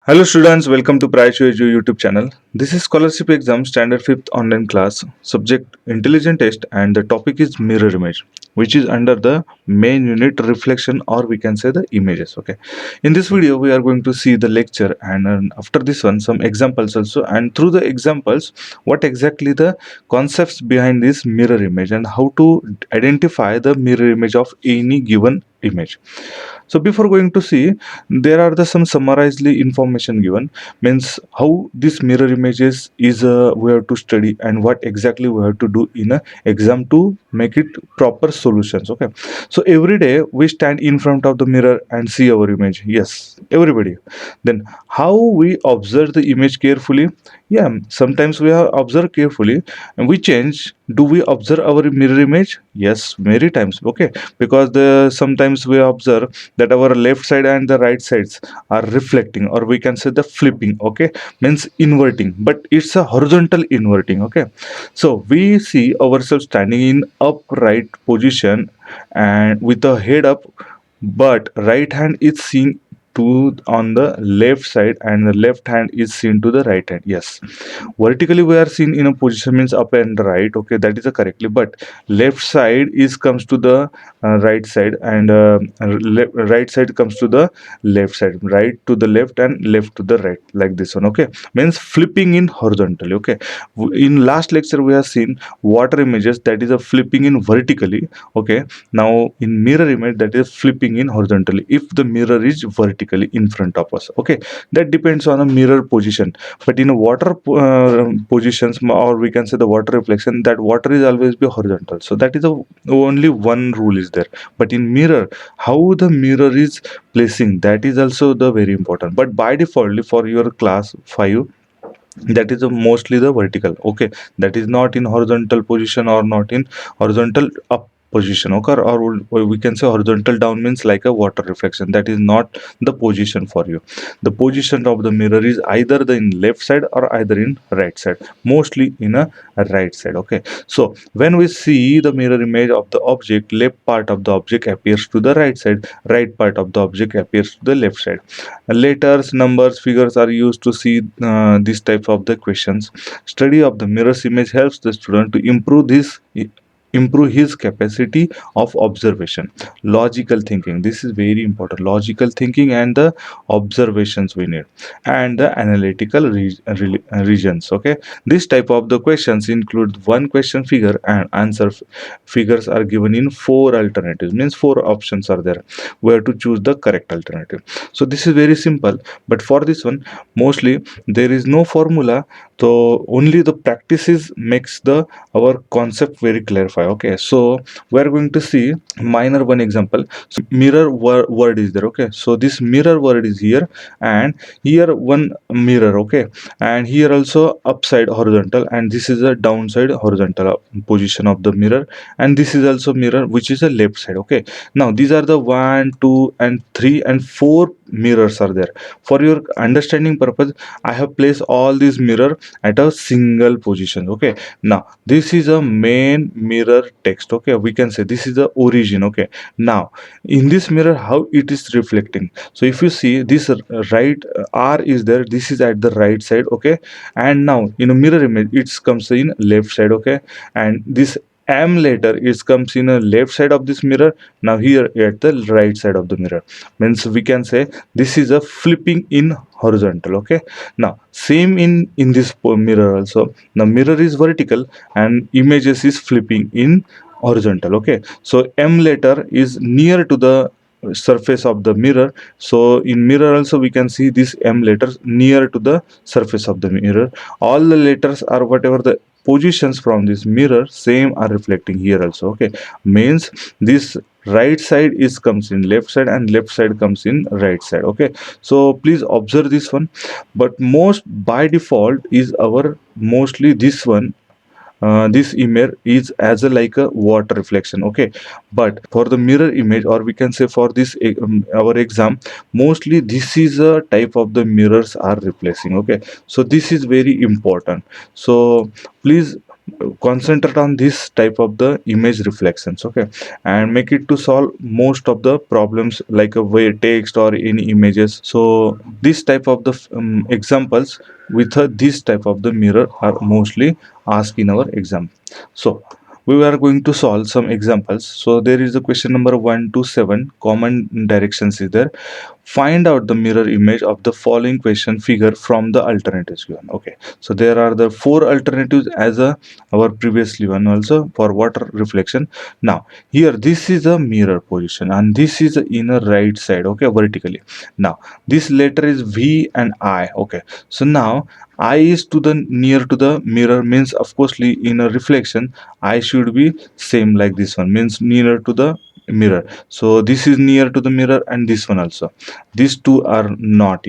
Hello students, welcome to PraescioEdu YouTube channel. This is scholarship exam standard 5th online class, subject intelligent test, and the topic is mirror image, which is under the main unit reflection, or we can say the images. Okay, in this video we are going to see the lecture, and after this one some examples also, and through the examples what exactly the concepts behind this mirror image and how to identify the mirror image of any given image. So before going to see, there are the some summarizedly information given, means how this mirror images is we have to study and what exactly we have to do in a exam to make it proper solutions. Okay, so every day we stand in front of the mirror and see our image. Yes, everybody. Then how we observe the image carefully? Yeah, sometimes we are observe carefully and we change. Do we observe our mirror image? Yes, many times. Okay, because the sometimes we observe that our left side and the right sides are reflecting, or we can say the flipping. Okay, means inverting, but it's a horizontal inverting. Okay, so we see ourselves standing in upright position and with the head up, but right hand is seen to on the left side and the left hand is seen to the right hand. Yes, vertically we are seen in a position means up and right. Okay, that is a correctly, but left side is comes to the right side, and right side comes to the left side, right to the left and left to the right, like this one. Okay, means flipping in horizontally. Okay, in last lecture we have seen water images, that is a flipping in vertically. Okay, now in mirror image, that is flipping in horizontally if the mirror is vertically in front of us. Okay, that depends on a mirror position, but in a water positions, or we can say the water reflection, that water is always be horizontal, so that is a only one rule is there. But in mirror, how the mirror is placing, that is also the very important. But by default for your class 5, that is mostly the vertical. Okay, that is not in horizontal position or not in horizontal up position. Okay, or we can say horizontal down means like a water reflection, that is not the position for you. The position of the mirror is either the in left side or either in right side, mostly in a right side. Okay, so when we see the mirror image of the object, left part of the object appears to the right side, right part of the object appears to the left side. Letters, numbers, figures are used to see these types of the questions. Study of the mirror's image helps the student to improve his capacity of observation. Logical thinking, this is very important. Logical thinking and the observations we need, and the analytical regions. Okay, this type of the questions include one question figure and answer figures are given in four alternatives, means four options are there where to choose the correct alternative. So this is very simple, but for this one mostly there is no formula, so only the practices makes the our concept very clarify. Okay, so we are going to see minor one example. So mirror word is there. Okay, so this mirror word is here, and here one mirror. Okay, and here also upside horizontal, and this is a downside horizontal position of the mirror, and this is also mirror which is a left side. Okay, now these are the 1, 2 and 3 and 4 mirrors are there. For your understanding purpose, I have placed all these mirror at a single position. Okay, now this is a main mirror text. Okay, we can say this is the origin. Okay, now in this mirror how it is reflecting, so if you see this right R is there, this is at the right side. Okay, and now in a mirror image it comes in left side. Okay, and this M later it comes in a left side of this mirror, now here at the right side of the mirror, means we can say this is a flipping in horizontal. Okay, now same in this mirror also, the mirror is vertical and images is flipping in horizontal. Okay, so M letter is near to the surface of the mirror, so in mirror also we can see this M letters near to the surface of the mirror. All the letters are whatever the positions from this mirror same are reflecting here also. Okay, means this right side is comes in left side and left side comes in right side. Okay, so please observe this one, but most by default is our mostly this one, this image is as a like a water reflection. Okay, but for the mirror image, or we can say for this our exam, mostly this is a type of the mirrors are replacing. Okay, so this is very important, so please concentrate on this type of the image reflections, okay, and make it to solve most of the problems like a way text or any images. So this type of the examples with this type of the mirror are mostly asked in our exam. So we are going to solve some examples. So there is a question number 1 to 7, common directions is there. Find out the mirror image of the following question figure from the alternatives given. Okay, so there are the four alternatives as a our previously one also for water reflection. Now here this is a mirror position and this is the inner right side, okay, vertically. Now this letter is V and I, okay. So now I is to the near to the mirror means of course in a reflection I should be same like this one means nearer to the mirror. So this is near to the mirror and this one also. These two are not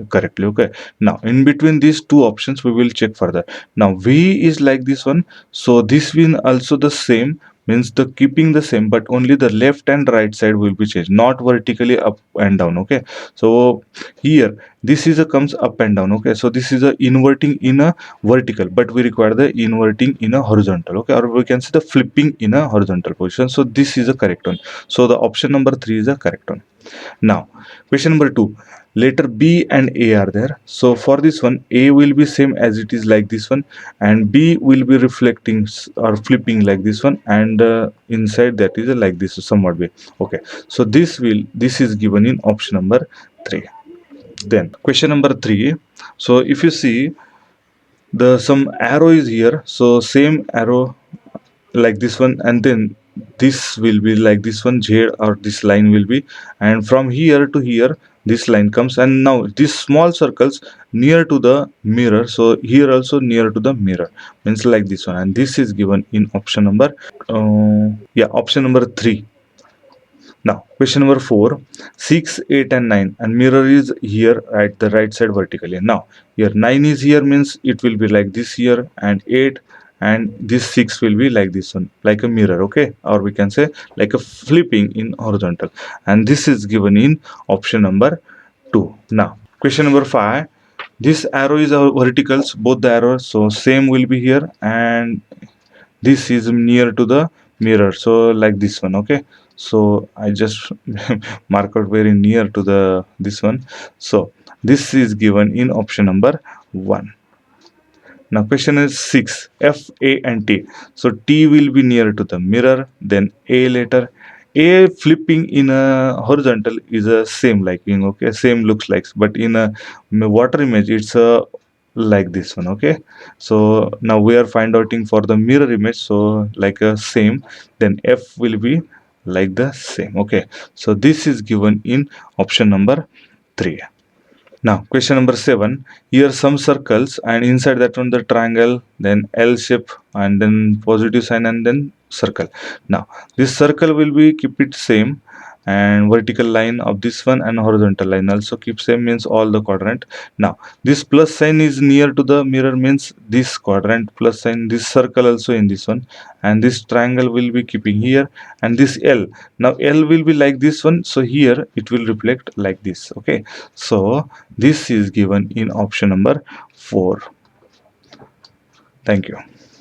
correctly, okay. Now in between these two options we will check further. Now V is like this one, so this will also the same means the keeping the same, but only the left and right side will be changed, not vertically up and down, okay. So here this is a comes up and down, okay. So this is a inverting in a vertical, but we require the inverting in a horizontal, okay, or we can say the flipping in a horizontal position. So this is a correct one. So the option number 3 is a correct one. Now question number 2, letter B and A are there. So for this one A will be same as it is like this one, and B will be reflecting or flipping like this one, and inside that is like this somewhat way, okay. So this is given in option number 3. Then question number 3, so if you see the some arrow is here, so same arrow like this one, and then this will be like this one z, or this line will be, and from here to here this line comes, and now these small circles near to the mirror, so here also near to the mirror means like this one, and this is given in option number option number 3. Now, question number 4, 6, 8, and 9, and mirror is here at the right side vertically. Now, here 9 is here means it will be like this here, and 8 and this 6 will be like this one, like a mirror, okay, or we can say like a flipping in horizontal, and this is given in option number 2. Now, question number 5, this arrow is our verticals, both the arrows, so same will be here, and this is near to the mirror, so like this one, okay. So I just mark out very near to the this one. So this is given in option number 1. Now question is 6, F, A and T. So T will be near to the mirror, then A later. A flipping in a horizontal is a same liking, okay, same looks like, but in a water image it's a like this one, okay. So now we are find outing for the mirror image, so like a same, then F will be like the same, okay. So this is given in option number 3. Now, question number 7. Here some circles, and inside that one the triangle, then L shape, and then positive sign, and then circle. Now, this circle will be keep it same, and vertical line of this one and horizontal line also keep same means all the quadrant. Now, this plus sign is near to the mirror means this quadrant plus sign, this circle also in this one, and this triangle will be keeping here, and this L. Now L will be like this one, so here it will reflect like this, okay. So this is given in option number 4. Thank you.